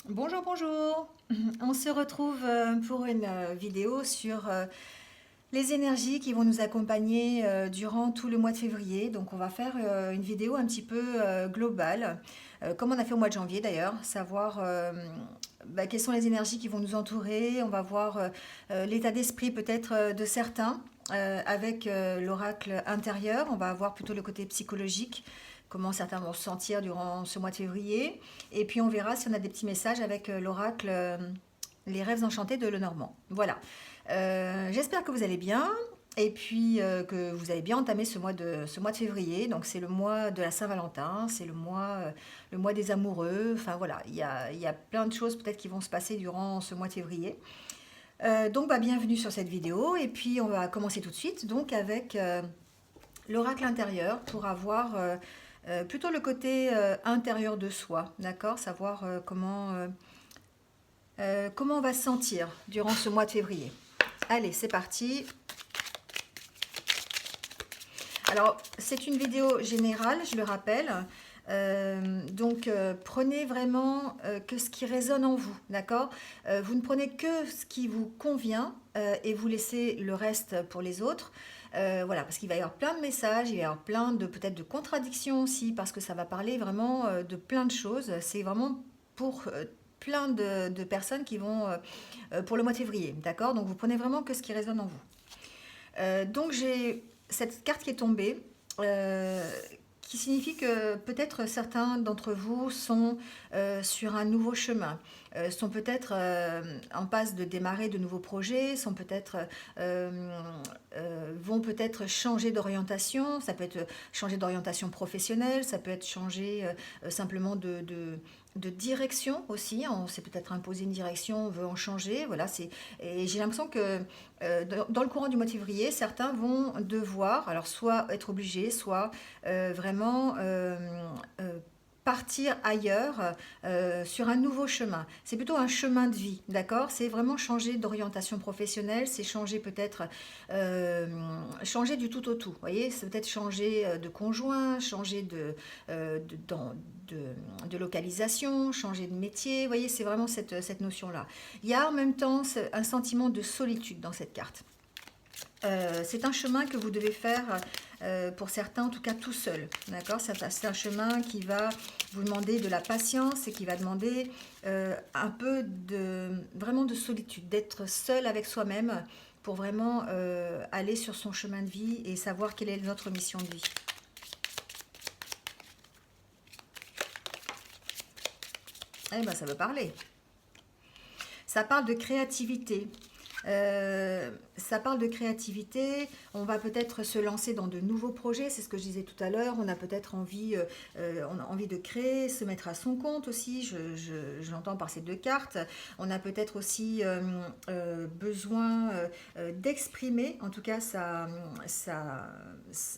Bonjour, bonjour. On se retrouve pour une vidéo sur les énergies qui vont nous accompagner durant tout le mois de février. Donc on va faire une vidéo un petit peu globale, comme on a fait au mois de janvier d'ailleurs, savoir quelles sont les énergies qui vont nous entourer. On va voir l'état d'esprit peut-être de certains avec l'oracle intérieur. On va voir plutôt le côté psychologique, comment certains vont se sentir durant ce mois de février. Et puis on verra si on a des petits messages avec l'oracle Les rêves enchantés de Lenormand. Voilà. J'espère que vous allez bien et puis que vous avez bien entamé ce mois de février. Donc c'est le mois de la Saint-Valentin, c'est le mois des amoureux. Enfin voilà, il y a plein de choses peut-être qui vont se passer durant ce mois de février. Donc bienvenue sur cette vidéo et puis on va commencer tout de suite donc avec l'oracle intérieur pour avoir plutôt le côté intérieur de soi, d'accord? Savoir comment on va se sentir durant ce mois de février. Allez, c'est parti. Alors, c'est une vidéo générale, je le rappelle. Prenez vraiment que ce qui résonne en vous, d'accord? Vous ne prenez que ce qui vous convient et vous laissez le reste pour les autres. Voilà, parce qu'il va y avoir plein de messages, il va y avoir plein de peut-être de contradictions aussi, parce que ça va parler vraiment de plein de choses. C'est vraiment pour plein de personnes qui vont pour le mois de février, d'accord? Donc vous prenez vraiment que ce qui résonne en vous. Donc j'ai cette carte qui est tombée, qui signifie que peut-être certains d'entre vous sont sur un nouveau chemin, sont peut-être en passe de démarrer de nouveaux projets, vont peut-être changer d'orientation. Ça peut être changer d'orientation professionnelle, ça peut être changer simplement de direction aussi. On s'est peut-être imposé une direction, on veut en changer. Voilà, et j'ai l'impression que dans le courant du mois de février, certains vont devoir, alors soit être obligés, soit vraiment partir ailleurs sur un nouveau chemin. C'est plutôt un chemin de vie, d'accord? C'est vraiment changer d'orientation professionnelle, c'est changer peut-être, changer du tout au tout. Vous voyez, c'est peut-être changer de conjoint, changer de localisation, changer de métier. Vous voyez, c'est vraiment cette notion-là. Il y a en même temps un sentiment de solitude dans cette carte. C'est un chemin que vous devez faire, pour certains en tout cas tout seul, d'accord? C'est un chemin qui va vous demander de la patience et qui va demander un peu vraiment de solitude, d'être seul avec soi-même pour vraiment aller sur son chemin de vie et savoir quelle est notre mission de vie. Eh ben ça veut parler. Ça parle de créativité. Ça parle de créativité, on va peut-être se lancer dans de nouveaux projets, c'est ce que je disais tout à l'heure, on a peut-être envie de créer, se mettre à son compte aussi, je l'entends par ces deux cartes, on a peut-être aussi besoin d'exprimer, en tout cas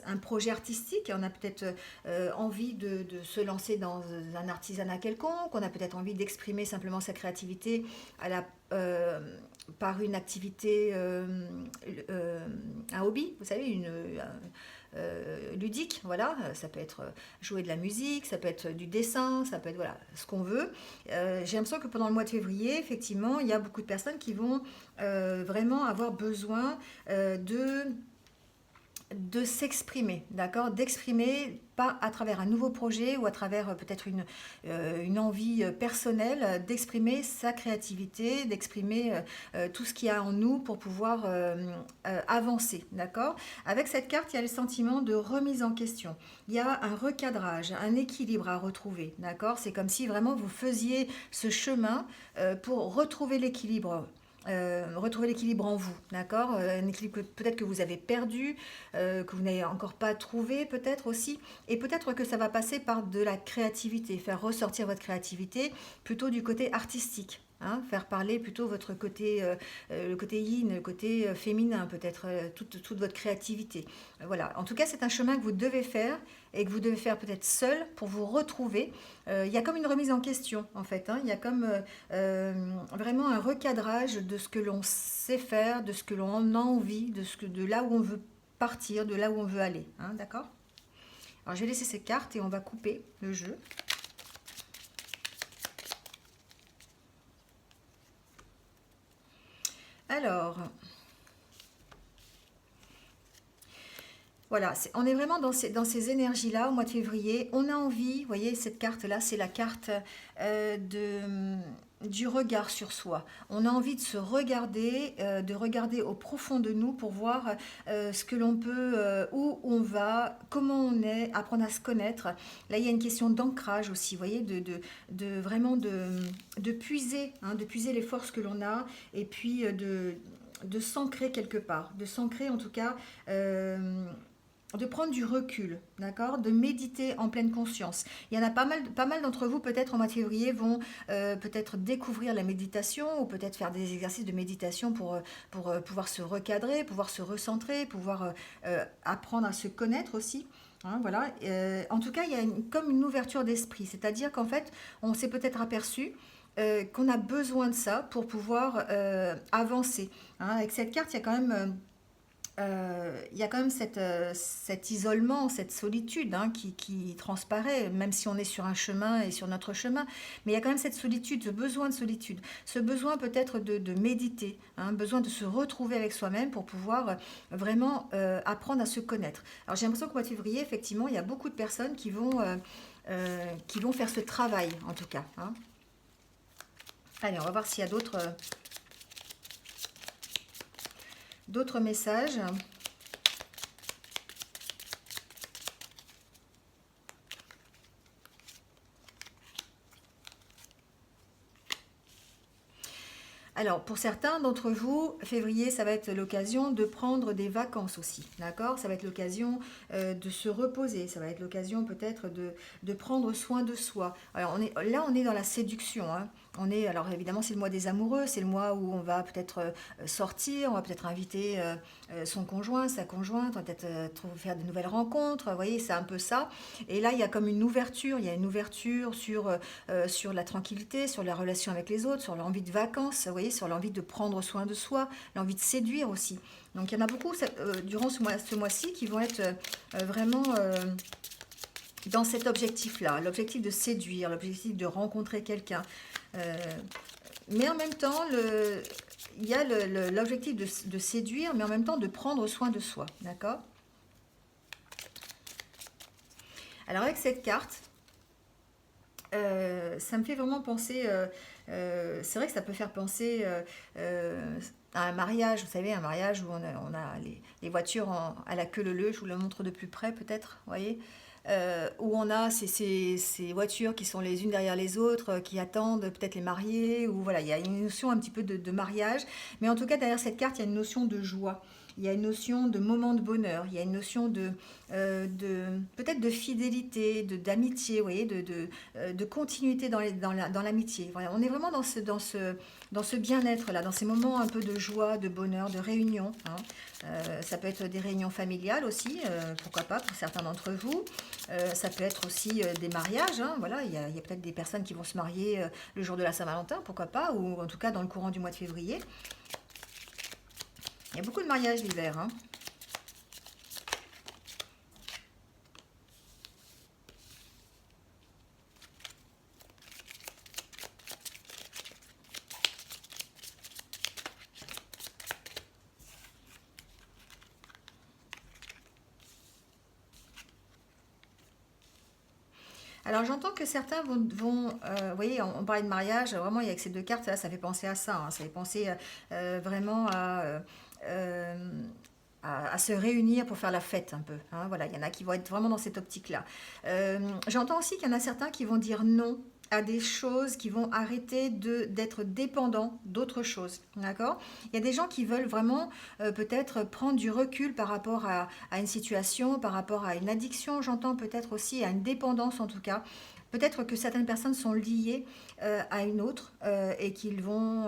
un projet artistique, on a peut-être envie de se lancer dans un artisanat quelconque, on a peut-être envie d'exprimer simplement sa créativité à par une activité, un hobby, vous savez, ludique, voilà, ça peut être jouer de la musique, ça peut être du dessin, ça peut être voilà, ce qu'on veut. J'ai l'impression que pendant le mois de février, effectivement, il y a beaucoup de personnes qui vont vraiment avoir besoin de s'exprimer, d'accord? D'exprimer, pas à travers un nouveau projet ou à travers peut-être une envie personnelle, d'exprimer sa créativité, d'exprimer tout ce qu'il y a en nous pour pouvoir avancer, d'accord? Avec cette carte, il y a le sentiment de remise en question. Il y a un recadrage, un équilibre à retrouver, d'accord? C'est comme si vraiment vous faisiez ce chemin pour retrouver l'équilibre en vous, d'accord? Un équilibre peut-être que vous avez perdu, que vous n'avez encore pas trouvé peut-être aussi, et peut-être que ça va passer par de la créativité, faire ressortir votre créativité plutôt du côté artistique. Hein, faire parler plutôt votre côté, le côté yin, le côté féminin, peut-être toute votre créativité. Voilà. En tout cas, c'est un chemin que vous devez faire et que vous devez faire peut-être seul pour vous retrouver. Il y a comme une remise en question, en fait. Hein. Il y a comme vraiment un recadrage de ce que l'on sait faire, de ce que l'on a envie, de là où on veut partir, de là où on veut aller. Hein, d'accord? Alors, je vais laisser ces cartes et on va couper le jeu. Alors, voilà, on est vraiment dans ces énergies-là au mois de février. On a envie, vous voyez, cette carte-là, c'est la carte du regard sur soi. On a envie de regarder au profond de nous pour voir ce que l'on peut, où on va, comment on est, apprendre à se connaître. Là, il y a une question d'ancrage aussi, vous voyez, vraiment de puiser les forces que l'on a et puis de s'ancrer quelque part, de s'ancrer en tout cas. De prendre du recul, d'accord, de méditer en pleine conscience. Il y en a pas mal d'entre vous, peut-être en mois de février, vont peut-être découvrir la méditation ou peut-être faire des exercices de méditation pour pouvoir se recadrer, pouvoir se recentrer, pouvoir apprendre à se connaître aussi. Hein, voilà. En tout cas, il y a comme une ouverture d'esprit, c'est-à-dire qu'en fait, on s'est peut-être aperçu qu'on a besoin de ça pour pouvoir avancer. Hein, avec cette carte, il y a quand même cet isolement, cette solitude hein, qui transparaît, même si on est sur un chemin et sur notre chemin. Mais il y a quand même cette solitude, ce besoin de solitude, ce besoin peut-être de méditer, hein, besoin de se retrouver avec soi-même pour pouvoir vraiment apprendre à se connaître. Alors j'ai l'impression qu'au mois de février, effectivement, il y a beaucoup de personnes qui vont faire ce travail, en tout cas. Hein. Allez, on va voir s'il y a d'autres messages. Alors, pour certains d'entre vous, février, ça va être l'occasion de prendre des vacances aussi, d'accord? Ça va être l'occasion de se reposer, ça va être l'occasion peut-être de prendre soin de soi. Alors, on est dans la séduction, hein. Alors évidemment, c'est le mois des amoureux, c'est le mois où on va peut-être sortir, on va peut-être inviter son conjoint, sa conjointe, on va peut-être faire de nouvelles rencontres, vous voyez, c'est un peu ça. Et là, il y a comme une ouverture, il y a une ouverture sur la tranquillité, sur la relation avec les autres, sur l'envie de vacances, vous voyez, sur l'envie de prendre soin de soi, l'envie de séduire aussi. Donc il y en a beaucoup durant ce mois-ci qui vont être vraiment dans cet objectif-là, l'objectif de séduire, l'objectif de rencontrer quelqu'un. Mais en même temps, il y a l'objectif de séduire, mais en même temps de prendre soin de soi, d'accord? Alors avec cette carte, ça me fait vraiment penser, c'est vrai que ça peut faire penser à un mariage, vous savez, un mariage où on a les voitures à la queue leu-leu, je vous le montre de plus près peut-être, vous voyez, où on a ces voitures qui sont les unes derrière les autres, qui attendent peut-être les mariés, ou voilà, il y a une notion un petit peu de mariage, mais en tout cas derrière cette carte, il y a une notion de joie. Il y a une notion de moment de bonheur, il y a une notion peut-être de fidélité, d'amitié, vous voyez, de continuité dans l'amitié. Voilà, on est vraiment dans ce bien-être là, dans ces moments un peu de joie, de bonheur, de réunion. Hein. Ça peut être des réunions familiales aussi, pourquoi pas pour certains d'entre vous. Ça peut être aussi des mariages. Hein, voilà, il y a peut-être des personnes qui vont se marier le jour de la Saint-Valentin, pourquoi pas, ou en tout cas dans le courant du mois de février. Il y a beaucoup de mariages l'hiver. Hein. Alors j'entends que certains vous voyez, on parlait de mariage, vraiment il y a que ces deux cartes, là, ça fait penser à ça, hein, ça fait penser vraiment à se réunir pour faire la fête un peu. Hein, voilà, il y en a qui vont être vraiment dans cette optique-là. J'entends aussi qu'il y en a certains qui vont dire non à des choses, qui vont arrêter d'être dépendants d'autres choses. D'accord? Il y a des gens qui veulent vraiment peut-être prendre du recul par rapport à une situation, par rapport à une addiction, j'entends peut-être aussi à une dépendance en tout cas. Peut-être que certaines personnes sont liées à une autre et ils vont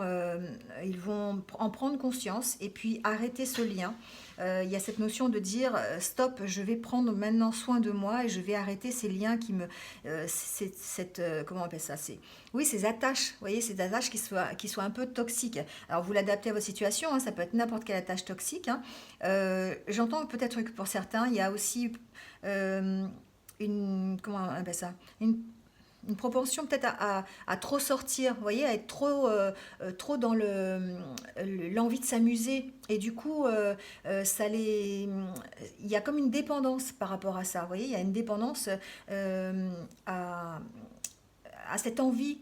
en prendre conscience et puis arrêter ce lien. Il y a cette notion de dire stop, je vais prendre maintenant soin de moi et je vais arrêter ces liens qui me. Comment on appelle ça oui, ces attaches, vous voyez, ces attaches qui soient un peu toxiques. Alors vous l'adaptez à votre situation, hein, ça peut être n'importe quelle attache toxique. Hein. J'entends peut-être que pour certains, il y a aussi comment on appelle ça une propension peut-être à trop sortir, vous voyez, à être trop dans l'envie de s'amuser. Et du coup, il y a comme une dépendance par rapport à ça. Vous voyez, il y a une dépendance euh, à, à cette envie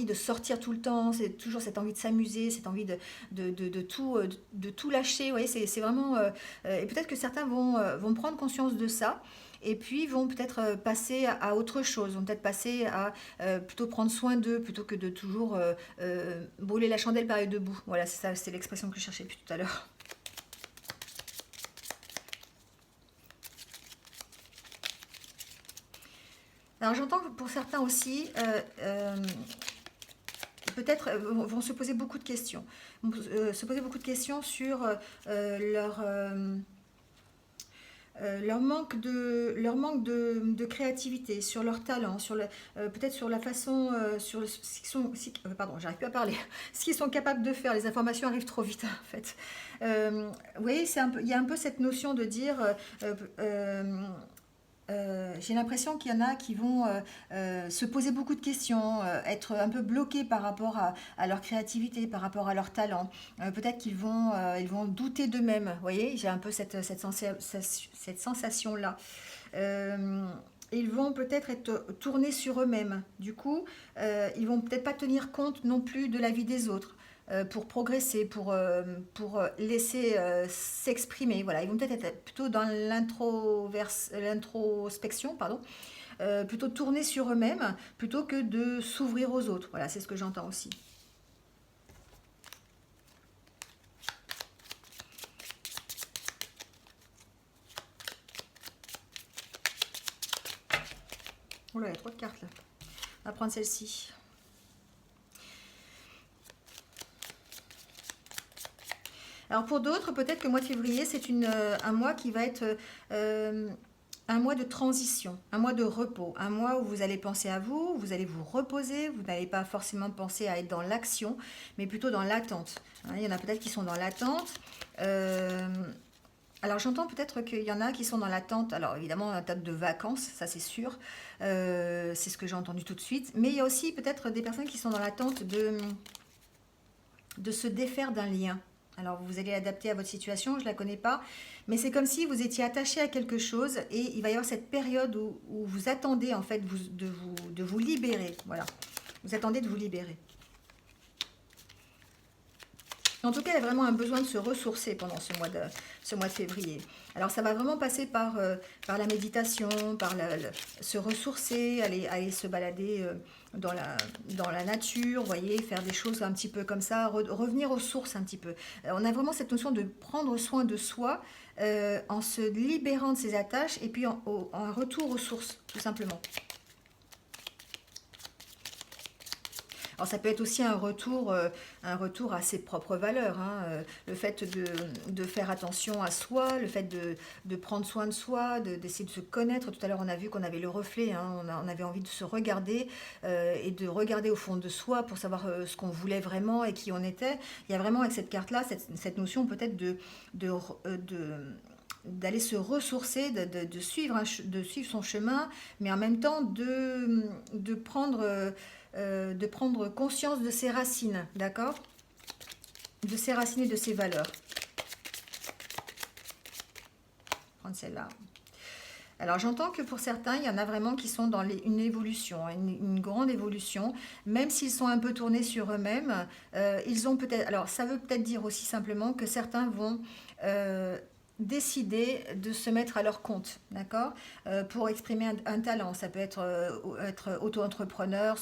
de sortir tout le temps, c'est toujours cette envie de s'amuser, cette envie de tout lâcher. Vous voyez, c'est vraiment. Et peut-être que certains vont prendre conscience de ça. Et puis vont peut-être passer à autre chose, vont peut-être passer à plutôt prendre soin d'eux plutôt que de toujours brûler la chandelle par les deux bouts. Voilà, c'est ça, c'est l'expression que je cherchais depuis tout à l'heure. Alors j'entends que pour certains aussi, peut-être vont se poser beaucoup de questions. Vont, se poser beaucoup de questions sur leur manque de créativité, sur leur talent, peut-être sur la façon, sur le, ce qu'ils sont, pardon, j'arrive plus à parler, ce qu'ils sont capables de faire. Les informations arrivent trop vite en fait. Vous voyez, il y a un peu cette notion de dire, euh, euh, j'ai l'impression qu'il y en a qui vont se poser beaucoup de questions, être un peu bloqués par rapport à leur créativité, par rapport à leur talent. Peut-être ils vont douter d'eux-mêmes. Vous voyez, j'ai un peu cette sensation-là. Euh, ils vont peut-être être tournés sur eux-mêmes. Du coup, ils vont peut-être pas tenir compte non plus de la vie des autres pour progresser, pour laisser s'exprimer. Voilà, ils vont peut-être être plutôt dans l'introspection, pardon, plutôt tourner sur eux-mêmes plutôt que de s'ouvrir aux autres. Voilà, c'est ce que j'entends aussi. Oh là, il y a trop de cartes là. On va prendre celle-ci. Alors pour d'autres, peut-être que le mois de février, c'est un mois qui va être euh, un mois de transition, un mois de repos, un mois où vous allez penser à vous, vous allez vous reposer, vous n'allez pas forcément penser à être dans l'action, mais plutôt dans l'attente. Hein, il y en a peut-être qui sont dans l'attente. Euh, alors j'entends peut-être qu'il y en a qui sont dans l'attente, alors évidemment l'attente de vacances, ça c'est sûr. C'est ce que j'ai entendu tout de suite, mais il y a aussi peut-être des personnes qui sont dans l'attente de se défaire d'un lien. Alors vous allez l'adapter à votre situation, je ne la connais pas, mais c'est comme si vous étiez attaché à quelque chose et il va y avoir cette période où vous attendez en fait de vous libérer. Voilà, vous attendez de vous libérer. En tout cas, il y a vraiment un besoin de se ressourcer pendant ce mois de février. Alors, ça va vraiment passer par la méditation, se ressourcer, aller se balader dans dans la nature, vous voyez, faire des choses un petit peu comme ça, revenir aux sources un petit peu. On a vraiment cette notion de prendre soin de soi en se libérant de ses attaches et puis en retour aux sources, tout simplement. Alors ça peut être aussi un retour à ses propres valeurs, hein, le fait de faire attention à soi, le fait de prendre soin de soi, d'essayer de se connaître. Tout à l'heure, on a vu qu'on avait le reflet, hein, on avait envie de se regarder et de regarder au fond de soi pour savoir ce qu'on voulait vraiment et qui on était. Il y a vraiment avec cette carte-là, cette notion peut-être de, de d'aller se ressourcer, de suivre son chemin, mais en même temps de prendre conscience de ses racines, d'accord? De ses racines et de ses valeurs. Prendre celle-là. Alors j'entends que pour certains, il y en a vraiment qui sont dans une évolution, une grande évolution, même s'ils sont un peu tournés sur eux-mêmes, ils ont peut-être. Alors ça veut peut-être dire aussi simplement que certains vont décider de se mettre à leur compte, d'accord, pour exprimer un talent. Ça peut être auto-entrepreneur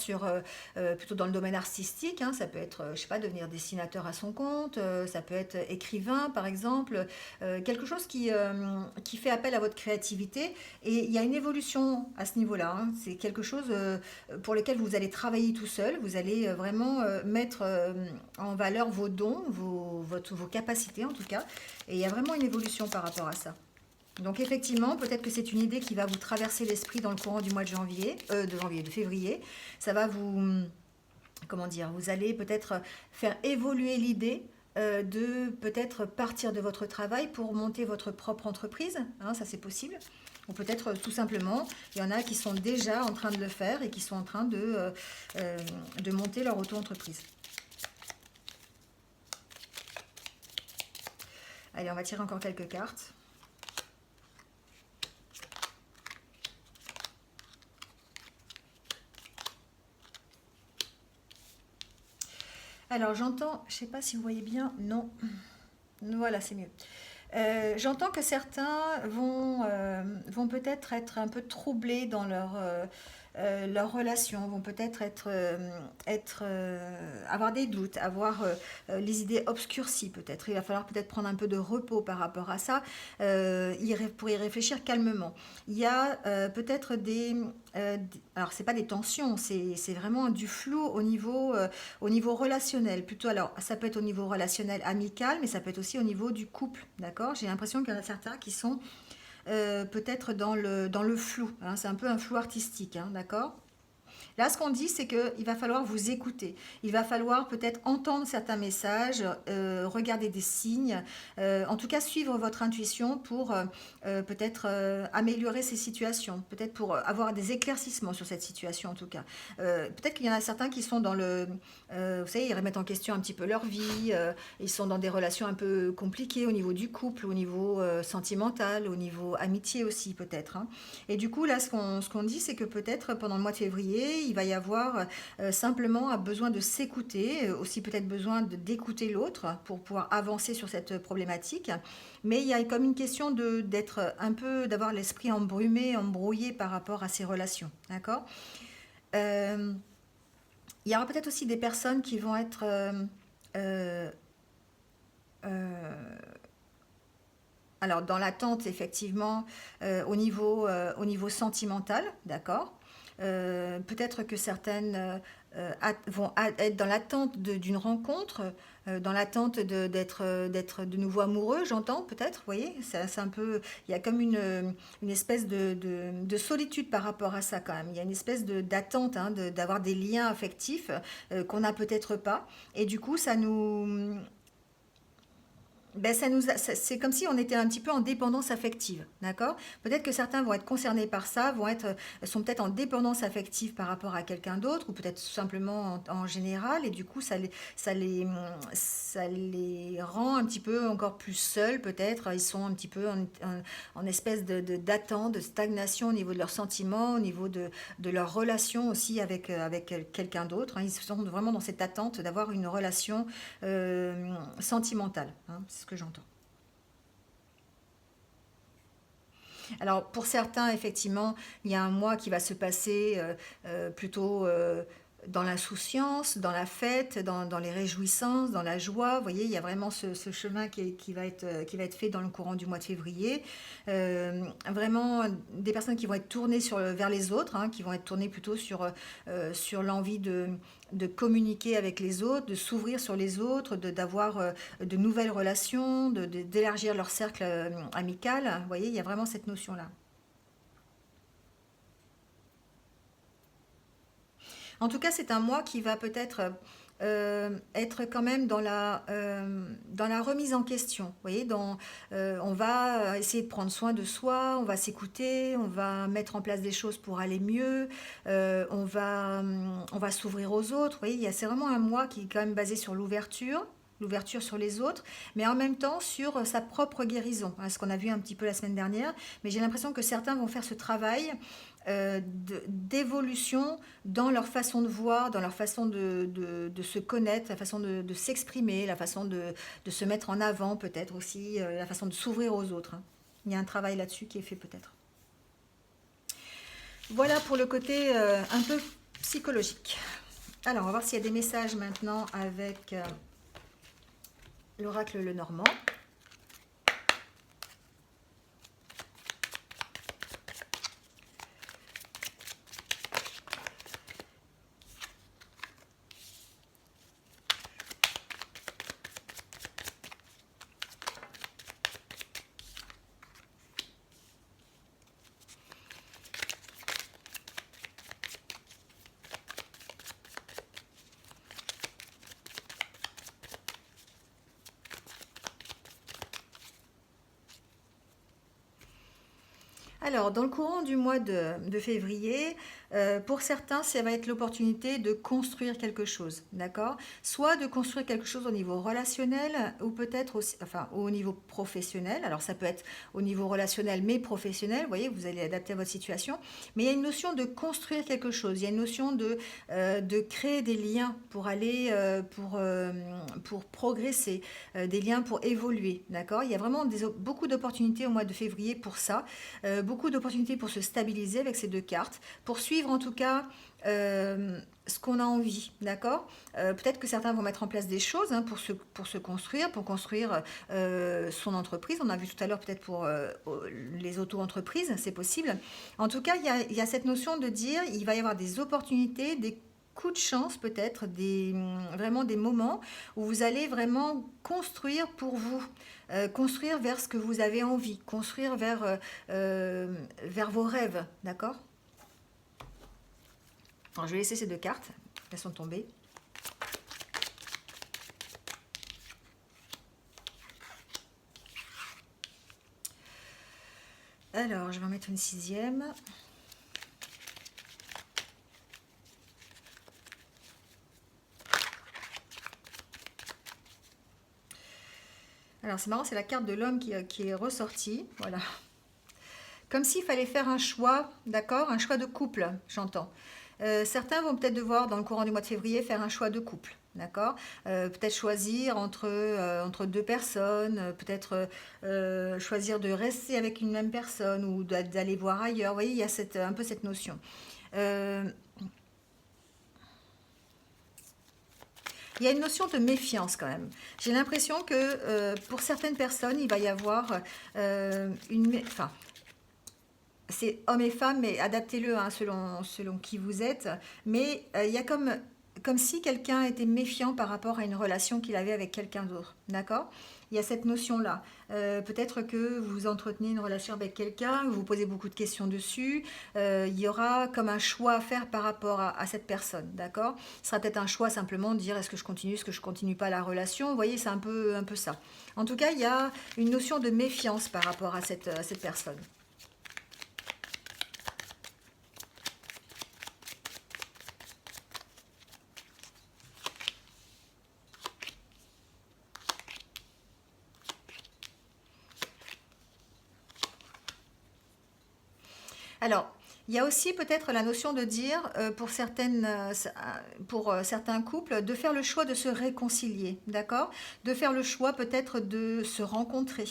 plutôt dans le domaine artistique, hein, ça peut être, je sais pas, devenir dessinateur à son compte, ça peut être écrivain par exemple, quelque chose qui fait appel à votre créativité et il y a une évolution à ce niveau-là, hein. C'est quelque chose pour lequel vous allez travailler tout seul, vous allez vraiment mettre en valeur vos dons, vos capacités en tout cas, et il y a vraiment une évolution par rapport à ça. Donc effectivement, peut-être que c'est une idée qui va vous traverser l'esprit dans le courant du mois de février. Ça va comment dire, vous allez peut-être faire évoluer l'idée de peut-être partir de votre travail pour monter votre propre entreprise. Hein, ça c'est possible. Ou peut-être tout simplement, il y en a qui sont déjà en train de le faire et qui sont en train de monter leur auto-entreprise. Allez, on va tirer encore quelques cartes. Alors j'entends, je ne sais pas si vous voyez bien, non, voilà c'est mieux. J'entends que certains vont peut-être être un peu troublés dans leur relation, vont peut-être avoir des doutes, avoir les idées obscurcies peut-être. Il va falloir peut-être prendre un peu de repos par rapport à ça, pour y réfléchir calmement. Il y a peut-être alors c'est pas des tensions, c'est vraiment du flou au niveau relationnel. Plutôt, alors ça peut être au niveau relationnel amical, mais ça peut être aussi au niveau du couple, d'accord? J'ai l'impression qu'il y en a certains qui sont peut-être dans le flou, hein, c'est un peu un flou artistique, hein, d'accord? Là, ce qu'on dit, c'est qu'il va falloir vous écouter. Il va falloir peut-être entendre certains messages, regarder des signes, en tout cas suivre votre intuition pour peut-être améliorer ces situations, peut-être pour avoir des éclaircissements sur cette situation en tout cas. Peut-être qu'il y en a certains qui sont dans vous savez, ils remettent en question un petit peu leur vie, ils sont dans des relations un peu compliquées au niveau du couple, au niveau sentimental, au niveau amitié aussi peut-être, hein. Et du coup, là, ce qu'on dit, c'est que peut-être pendant le mois de février, il va y avoir simplement un besoin de s'écouter, aussi peut-être besoin d'écouter l'autre pour pouvoir avancer sur cette problématique. Mais il y a comme une question d'être un peu, d'avoir l'esprit embrumé, embrouillé par rapport à ces relations. D'accord? Euh, il y aura peut-être aussi des personnes qui vont être euh, euh, alors, dans l'attente, effectivement, au niveau sentimental, d'accord. Peut-être que certaines vont être dans l'attente d'une rencontre, dans l'attente d'être de nouveau amoureux, j'entends, peut-être, vous voyez, c'est un peu, il y a comme une espèce de solitude par rapport à ça quand même. Il y a une espèce d'attente, hein, d'avoir des liens affectifs qu'on n'a peut-être pas. Et du coup, ben, c'est comme si on était un petit peu en dépendance affective, d'accord? Peut-être que certains vont être concernés par ça, sont peut-être en dépendance affective par rapport à quelqu'un d'autre, ou peut-être tout simplement en général, et du coup, ça les rend un petit peu encore plus seuls, peut-être. Ils sont un petit peu en espèce d'attente, de stagnation au niveau de leurs sentiments, au niveau de leur relation aussi avec quelqu'un d'autre, hein. Ils sont vraiment dans cette attente d'avoir une relation sentimentale, hein, c'est ce que j'entends. Alors pour certains, effectivement, il y a un mois qui va se passer plutôt dans l'insouciance, dans la fête, dans les réjouissances, dans la joie. Vous voyez, il y a vraiment ce chemin qui va être fait dans le courant du mois de février. Vraiment des personnes qui vont être tournées vers les autres, hein, qui vont être tournées plutôt sur l'envie de communiquer avec les autres, de s'ouvrir sur les autres, d'avoir de nouvelles relations, d'élargir leur cercle amical. Vous voyez, il y a vraiment cette notion-là. En tout cas, c'est un mois qui va peut-être être quand même dans la remise en question. Vous voyez, on va essayer de prendre soin de soi, on va s'écouter, on va mettre en place des choses pour aller mieux, on va s'ouvrir aux autres. Vous voyez, c'est vraiment un mois qui est quand même basé sur l'ouverture sur les autres, mais en même temps sur sa propre guérison, hein, ce qu'on a vu un petit peu la semaine dernière. Mais j'ai l'impression que certains vont faire ce travail d'évolution dans leur façon de voir, dans leur façon de se connaître, la façon de s'exprimer, la façon de se mettre en avant peut-être aussi, la façon de s'ouvrir aux autres, hein. Il y a un travail là-dessus qui est fait peut-être. Voilà pour le côté un peu psychologique. Alors, on va voir s'il y a des messages maintenant avec l'oracle Lenormand. Alors, dans le courant du mois de février, pour certains, ça va être l'opportunité de construire quelque chose, d'accord? Soit de construire quelque chose au niveau relationnel ou peut-être aussi, enfin, au niveau professionnel. Alors, ça peut être au niveau relationnel mais professionnel, vous voyez, vous allez adapter à votre situation. Mais il y a une notion de construire quelque chose, il y a une notion de créer des liens pour aller, pour progresser, des liens pour évoluer, d'accord? Il y a vraiment beaucoup d'opportunités au mois de février pour ça. Beaucoup d'opportunités pour se stabiliser avec ces deux cartes, pour suivre en tout cas ce qu'on a envie, d'accord. Peut-être que certains vont mettre en place des choses hein, pour se construire, pour construire son entreprise. On a vu tout à l'heure peut-être pour les auto-entreprises, c'est possible. En tout cas, il y a cette notion de dire il va y avoir des opportunités, des coups de chance peut-être, vraiment des moments où vous allez vraiment construire pour vous, construire vers ce que vous avez envie, construire vers vos rêves, d'accord. Alors, je vais laisser ces deux cartes, elles sont tombées. Alors, je vais en mettre une sixième. Alors, c'est marrant, c'est la carte de l'homme qui est ressortie, voilà. Comme s'il fallait faire un choix, d'accord? Un choix de couple, j'entends. Certains vont peut-être devoir, dans le courant du mois de février, faire un choix de couple, d'accord? Peut-être choisir entre deux personnes, peut-être choisir de rester avec une même personne ou d'aller voir ailleurs. Vous voyez, il y a un peu cette notion. Euh, il y a une notion de méfiance quand même. J'ai l'impression que pour certaines personnes, il va y avoir enfin, c'est hommes et femmes, mais adaptez-le hein, selon qui vous êtes. Mais il y a comme si quelqu'un était méfiant par rapport à une relation qu'il avait avec quelqu'un d'autre. D'accord? Il y a cette notion-là. Peut-être que vous entretenez une relation avec quelqu'un, vous vous posez beaucoup de questions dessus. Il y aura comme un choix à faire par rapport à cette personne. D'accord? Ce sera peut-être un choix simplement de dire est-ce que je continue, est-ce que je continue pas la relation. Vous voyez, c'est un peu ça. En tout cas, il y a une notion de méfiance par rapport à cette personne. Alors, il y a aussi peut-être la notion de dire, pour certains couples, de faire le choix de se réconcilier, d'accord? De faire le choix peut-être de se rencontrer,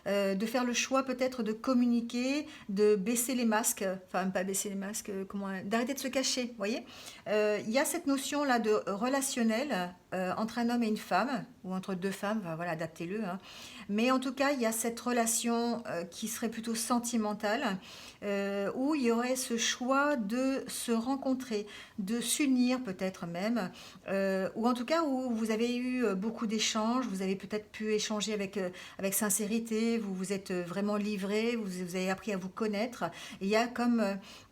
de faire le choix peut-être de communiquer, de baisser les masques, enfin pas baisser les masques, d'arrêter de se cacher, vous voyez? Il y a cette notion-là de relationnel entre un homme et une femme, ou entre deux femmes, enfin, voilà, adaptez-le, hein. Mais en tout cas, il y a cette relation qui serait plutôt sentimentale, où il y aurait ce choix de se rencontrer, de s'unir peut-être même, ou en tout cas où vous avez eu beaucoup d'échanges, vous avez peut-être pu échanger avec sincérité, vous vous êtes vraiment livré, vous avez appris à vous connaître. Et il y a comme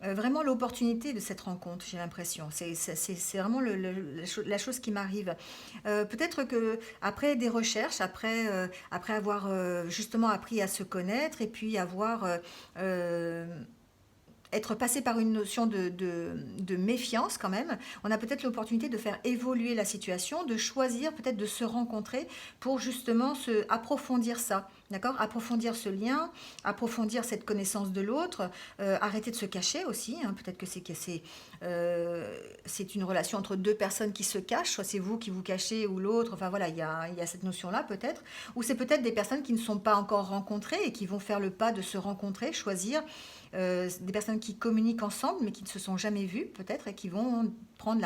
vraiment l'opportunité de cette rencontre, j'ai l'impression. C'est vraiment la chose qui m'arrive. Peut-être que après des recherches, après avoir justement appris à se connaître et puis avoir être passé par une notion de méfiance quand même, on a peut-être l'opportunité de faire évoluer la situation, de choisir peut-être de se rencontrer pour justement approfondir ça, d'accord? Approfondir ce lien, approfondir cette connaissance de l'autre, arrêter de se cacher aussi, hein, peut-être que c'est une relation entre deux personnes qui se cachent, soit c'est vous qui vous cachez ou l'autre, enfin voilà, il y a cette notion-là peut-être, ou c'est peut-être des personnes qui ne sont pas encore rencontrées et qui vont faire le pas de se rencontrer, choisir des personnes qui communiquent ensemble mais qui ne se sont jamais vues peut-être et qui vont prendre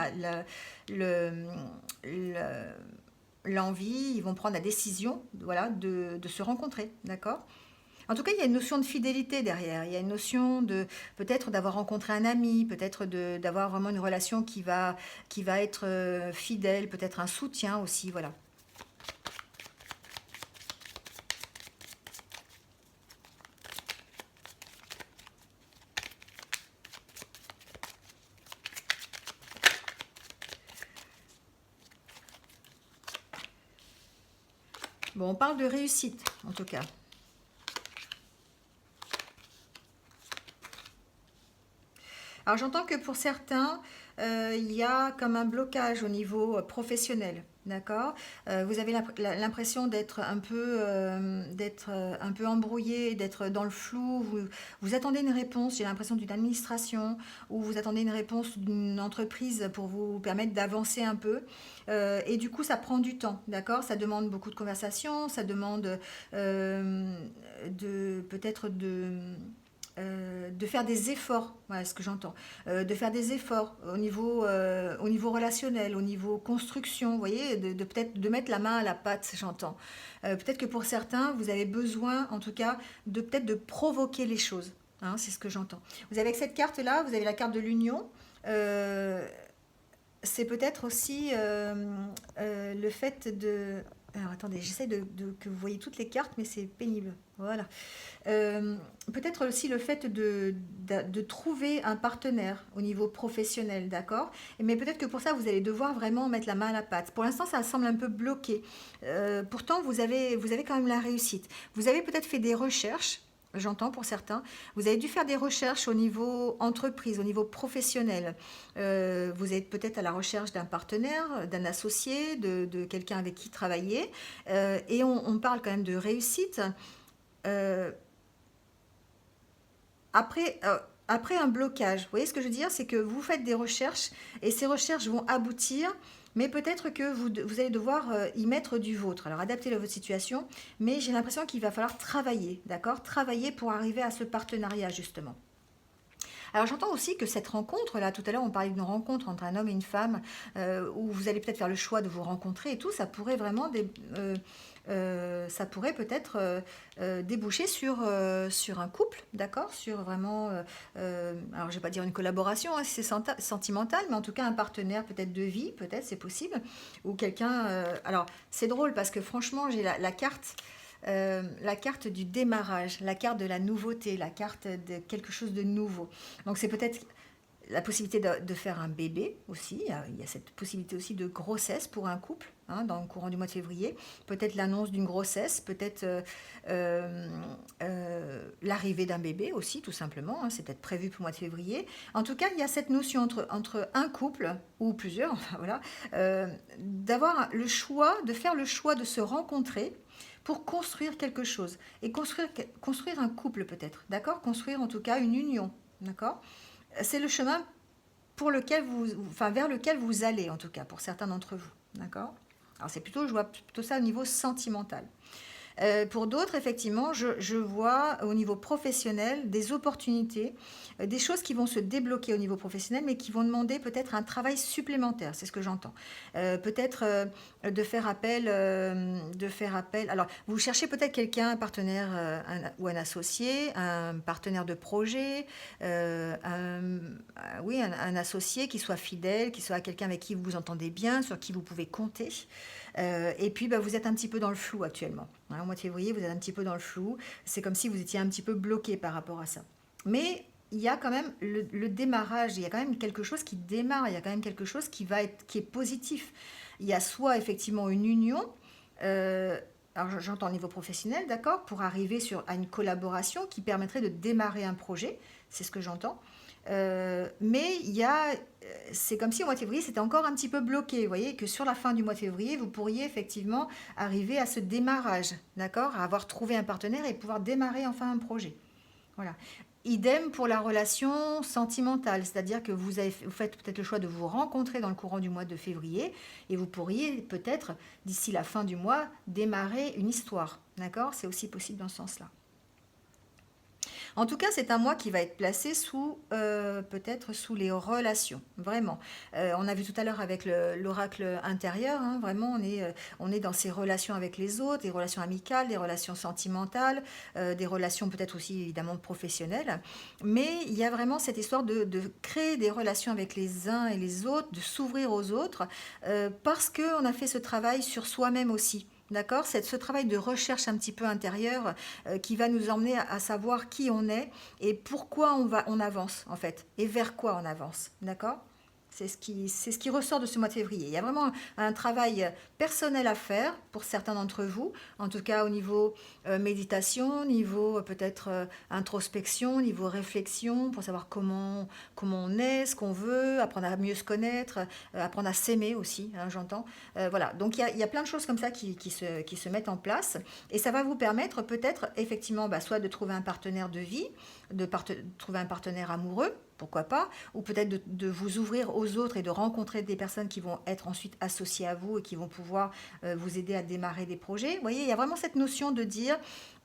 le- le- l'envie, ils vont prendre la décision voilà, de se rencontrer, d'accord. En tout cas, il y a une notion de fidélité derrière. Il y a une notion de peut-être d'avoir rencontré un ami, peut-être d'avoir vraiment une relation qui va être fidèle, peut-être un soutien aussi, voilà. Bon, on parle de réussite, en tout cas. Alors j'entends que pour certains, il y a comme un blocage au niveau professionnel. D'accord? Vous avez l'impression d'être un peu embrouillé, d'être dans le flou. Vous attendez une réponse, j'ai l'impression d'une administration, ou vous attendez une réponse d'une entreprise pour vous permettre d'avancer un peu. Et du coup, ça prend du temps, d'accord? Ça demande beaucoup de conversation, ça demande peut-être de faire des efforts, voilà ce que j'entends, de faire des efforts au niveau relationnel, au niveau construction, vous voyez, peut-être de mettre la main à la pâte, j'entends. Peut-être que pour certains, vous avez besoin, en tout cas, de peut-être de provoquer les choses, hein, c'est ce que j'entends. Vous avez avec cette carte-là, vous avez la carte de l'union. Euh, c'est peut-être aussi le fait de... Alors attendez, j'essaie que vous voyez toutes les cartes, mais c'est pénible. Voilà. Peut-être aussi le fait de trouver un partenaire au niveau professionnel, d'accord? Mais peut-être que pour ça, vous allez devoir vraiment mettre la main à la pâte. Pour l'instant, ça semble un peu bloqué. Pourtant, vous avez quand même la réussite. Vous avez peut-être fait des recherches. J'entends pour certains. Vous avez dû faire des recherches au niveau entreprise, au niveau professionnel. Vous êtes peut-être à la recherche d'un partenaire, d'un associé, de quelqu'un avec qui travailler. Et on parle quand même de réussite. Euh, après, après un blocage, vous voyez ce que je veux dire? C'est que vous faites des recherches et ces recherches vont aboutir, mais peut-être que vous allez devoir y mettre du vôtre. Alors adaptez à votre situation, mais j'ai l'impression qu'il va falloir travailler, d'accord? Travailler pour arriver à ce partenariat justement. Alors j'entends aussi que cette rencontre-là, tout à l'heure on parlait d'une rencontre entre un homme et une femme, où vous allez peut-être faire le choix de vous rencontrer et tout, ça pourrait vraiment ça pourrait peut-être déboucher sur un couple, d'accord? Sur vraiment, alors je ne vais pas dire une collaboration, hein, si c'est sentimental, mais en tout cas un partenaire peut-être de vie, peut-être c'est possible, ou quelqu'un... alors c'est drôle parce que franchement j'ai la carte du démarrage, la carte de la nouveauté, la carte de quelque chose de nouveau. Donc c'est peut-être la possibilité de faire un bébé aussi. Il y a cette possibilité aussi de grossesse pour un couple, hein, dans le courant du mois de février. Peut-être l'annonce d'une grossesse, peut-être l'arrivée d'un bébé aussi, tout simplement. Hein, c'est peut-être prévu pour le mois de février. En tout cas, il y a cette notion entre un couple ou plusieurs, enfin, voilà, d'avoir le choix, de faire le choix de se rencontrer pour construire quelque chose et construire un couple peut-être, d'accord? Construire en tout cas une union, d'accord? C'est le chemin pour lequel enfin vers lequel vous allez en tout cas pour certains d'entre vous, d'accord? Alors c'est plutôt, je vois plutôt ça au niveau sentimental. Pour d'autres, effectivement, je vois au niveau professionnel des opportunités, des choses qui vont se débloquer au niveau professionnel, mais qui vont demander peut-être un travail supplémentaire, c'est ce que j'entends. Peut-être de faire appel, Alors, vous cherchez peut-être quelqu'un, un partenaire ou un associé, un partenaire de projet, oui, un associé qui soit fidèle, qui soit quelqu'un avec qui vous vous entendez bien, sur qui vous pouvez compter. Et puis, bah, vous êtes un petit peu dans le flou actuellement. Hein, au mois de février, vous êtes un petit peu dans le flou. C'est comme si vous étiez un petit peu bloqué par rapport à ça. Mais il y a quand même le démarrage, il y a quand même quelque chose qui démarre, il y a quand même quelque chose qui est positif. Il y a soit effectivement une union, euh, alors j'entends au niveau professionnel, d'accord, pour arriver à une collaboration qui permettrait de démarrer un projet, c'est ce que j'entends. Mais c'est comme si au mois de février, c'était encore un petit peu bloqué. Vous voyez que sur la fin du mois de février, vous pourriez effectivement arriver à ce démarrage, d'accord, à avoir trouvé un partenaire et pouvoir démarrer enfin un projet. Voilà. Idem pour la relation sentimentale, c'est-à-dire que vous faites peut-être le choix de vous rencontrer dans le courant du mois de février et vous pourriez peut-être, d'ici la fin du mois, démarrer une histoire. D'accord? C'est aussi possible dans ce sens-là. En tout cas, c'est un mois qui va être placé peut-être sous les relations, vraiment. On a vu tout à l'heure avec l'oracle intérieur, hein, vraiment, on est dans ces relations avec les autres, des relations amicales, des relations sentimentales, des relations peut-être aussi évidemment professionnelles. Mais il y a vraiment cette histoire de créer des relations avec les uns et les autres, de s'ouvrir aux autres, parce qu'on a fait ce travail sur soi-même aussi. D'accord? C'est ce travail de recherche un petit peu intérieur qui va nous emmener à savoir qui on est et pourquoi on avance en fait et vers quoi on avance. D'accord? c'est ce qui ressort de ce mois de février. Il y a vraiment un travail personnel à faire pour certains d'entre vous, en tout cas au niveau méditation, niveau peut-être introspection, niveau réflexion, pour savoir comment on est, ce qu'on veut, apprendre à mieux se connaître, apprendre à s'aimer aussi, hein, j'entends. Voilà, donc il y a plein de choses comme ça qui se mettent en place et ça va vous permettre peut-être effectivement soit de trouver un partenaire de vie, trouver un partenaire amoureux, pourquoi pas, ou peut-être de vous ouvrir aux autres et de rencontrer des personnes qui vont être ensuite associées à vous et qui vont pouvoir vous aider à démarrer des projets. Vous voyez, il y a vraiment cette notion de dire,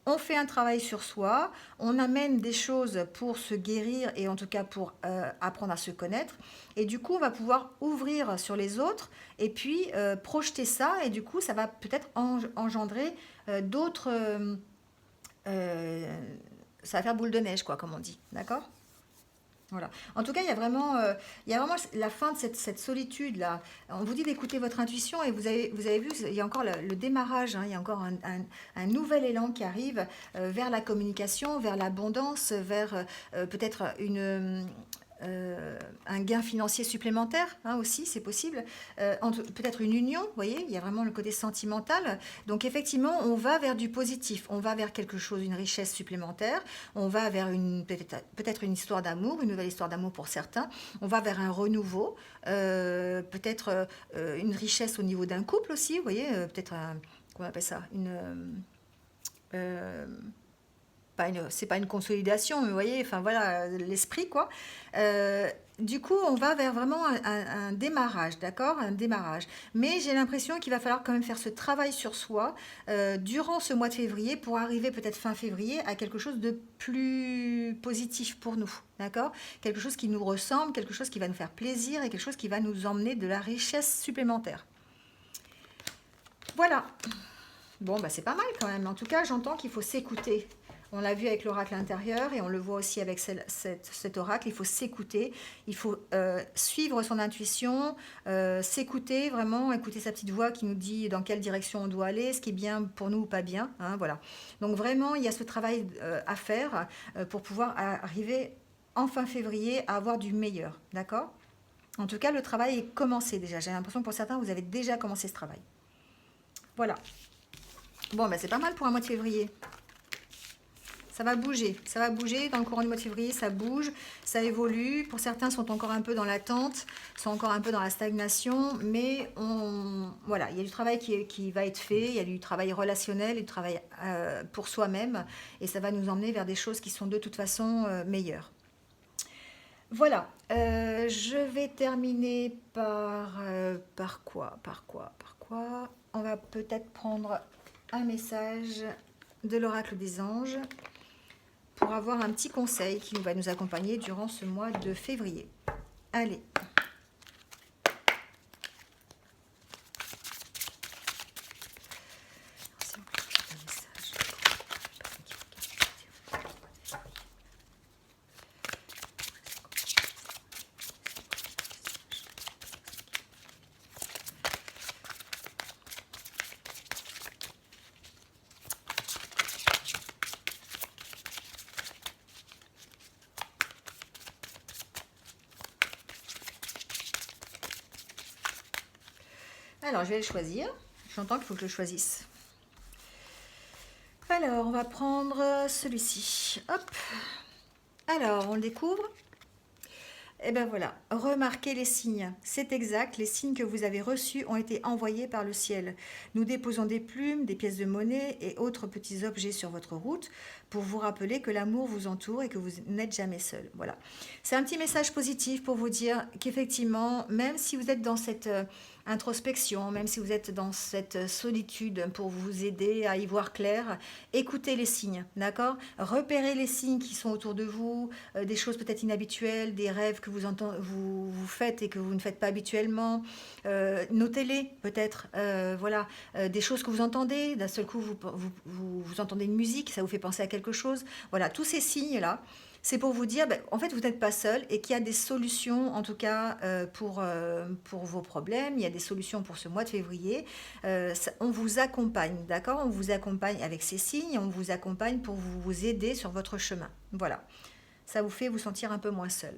on fait un travail sur soi, on amène des choses pour se guérir et en tout cas pour apprendre à se connaître. Et du coup, on va pouvoir ouvrir sur les autres et puis projeter ça. Et du coup, ça va peut-être engendrer d'autres... ça va faire boule de neige, quoi, comme on dit. D'accord ? Voilà. En tout cas, il y a vraiment la fin de cette solitude-là. On vous dit d'écouter votre intuition et vous avez vu, il y a encore le démarrage, hein, il y a encore un nouvel élan qui arrive vers la communication, vers l'abondance, vers peut-être un gain financier supplémentaire, hein, aussi, c'est possible. Peut-être une union, vous voyez, il y a vraiment le côté sentimental. Donc effectivement, on va vers du positif, on va vers quelque chose, une richesse supplémentaire, on va vers peut-être une histoire d'amour, une nouvelle histoire d'amour pour certains, on va vers un renouveau, peut-être une richesse au niveau d'un couple aussi, vous voyez, peut-être comment on appelle ça, c'est pas une consolidation, mais vous voyez, enfin voilà, l'esprit quoi. Du coup, on va vers vraiment un démarrage, d'accord? Un démarrage. Mais j'ai l'impression qu'il va falloir quand même faire ce travail sur soi durant ce mois de février pour arriver peut-être fin février à quelque chose de plus positif pour nous, d'accord? Quelque chose qui nous ressemble, quelque chose qui va nous faire plaisir et quelque chose qui va nous emmener de la richesse supplémentaire. Voilà. Bon, c'est pas mal quand même. En tout cas, j'entends qu'il faut s'écouter. On l'a vu avec l'oracle intérieur et on le voit aussi avec cet oracle. Il faut s'écouter, il faut suivre son intuition, s'écouter, vraiment écouter sa petite voix qui nous dit dans quelle direction on doit aller, ce qui est bien pour nous ou pas bien. Hein, voilà. Donc vraiment, il y a ce travail à faire pour pouvoir arriver en fin février à avoir du meilleur. D'accord ? En tout cas, le travail est commencé déjà. J'ai l'impression que pour certains, vous avez déjà commencé ce travail. Voilà. Bon, c'est pas mal pour un mois de février. Ça va bouger dans le courant du mois de février, ça bouge, ça évolue. Pour certains, sont encore un peu dans l'attente, sont encore un peu dans la stagnation, mais voilà, il y a du travail qui va être fait, il y a du travail relationnel, du travail pour soi-même, et ça va nous emmener vers des choses qui sont de toute façon meilleures. Voilà, je vais terminer par quoi? On va peut-être prendre un message de l'oracle des anges pour avoir un petit conseil qui va nous accompagner durant ce mois de février. Allez. Alors, je vais le choisir. J'entends qu'il faut que je le choisisse. Alors, on va prendre celui-ci. Hop. Alors, on le découvre. Et bien voilà, remarquez les signes. C'est exact, les signes que vous avez reçus ont été envoyés par le ciel. Nous déposons des plumes, des pièces de monnaie et autres petits objets sur votre route pour vous rappeler que l'amour vous entoure et que vous n'êtes jamais seul. Voilà. C'est un petit message positif pour vous dire qu'effectivement, même si vous êtes dans cette introspection, même si vous êtes dans cette solitude pour vous aider à y voir clair, écoutez les signes, d'accord? Repérez les signes qui sont autour de vous, des choses peut-être inhabituelles, des rêves que vous faites et que vous ne faites pas habituellement. Notez-les peut-être, voilà, des choses que vous entendez, d'un seul coup vous entendez une musique, ça vous fait penser à quelque chose. Voilà, tous ces signes-là, c'est pour vous dire, en fait, vous n'êtes pas seul et qu'il y a des solutions, en tout cas, pour vos problèmes. Il y a des solutions pour ce mois de février. On vous accompagne, d'accord? On vous accompagne avec ces signes, on vous accompagne pour vous aider sur votre chemin. Voilà, ça vous fait vous sentir un peu moins seul.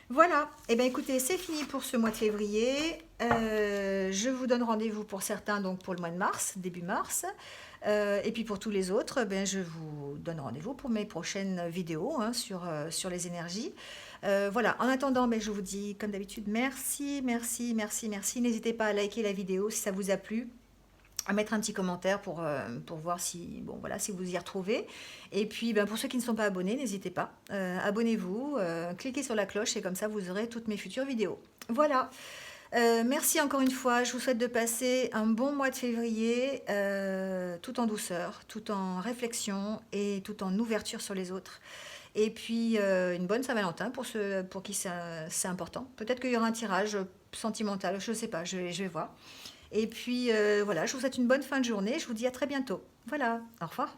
Voilà, et bien écoutez, c'est fini pour ce mois de février. Je vous donne rendez-vous pour certains, donc pour le mois de mars, début mars. Et puis pour tous les autres, ben, je vous donne rendez-vous pour mes prochaines vidéos hein, sur les énergies. Voilà, en attendant, ben, je vous dis comme d'habitude, merci, merci, merci, merci. N'hésitez pas à liker la vidéo si ça vous a plu, à mettre un petit commentaire pour voir si, bon, voilà, si vous y retrouvez. Et puis ben, pour ceux qui ne sont pas abonnés, n'hésitez pas, abonnez-vous, cliquez sur la cloche et comme ça vous aurez toutes mes futures vidéos. Voilà. Merci encore une fois. Je vous souhaite de passer un bon mois de février, tout en douceur, tout en réflexion et tout en ouverture sur les autres. Et puis une bonne Saint-Valentin pour qui c'est important. Peut-être qu'il y aura un tirage sentimental, je ne sais pas, je vais voir. Et puis voilà, je vous souhaite une bonne fin de journée. Je vous dis à très bientôt. Voilà, au revoir.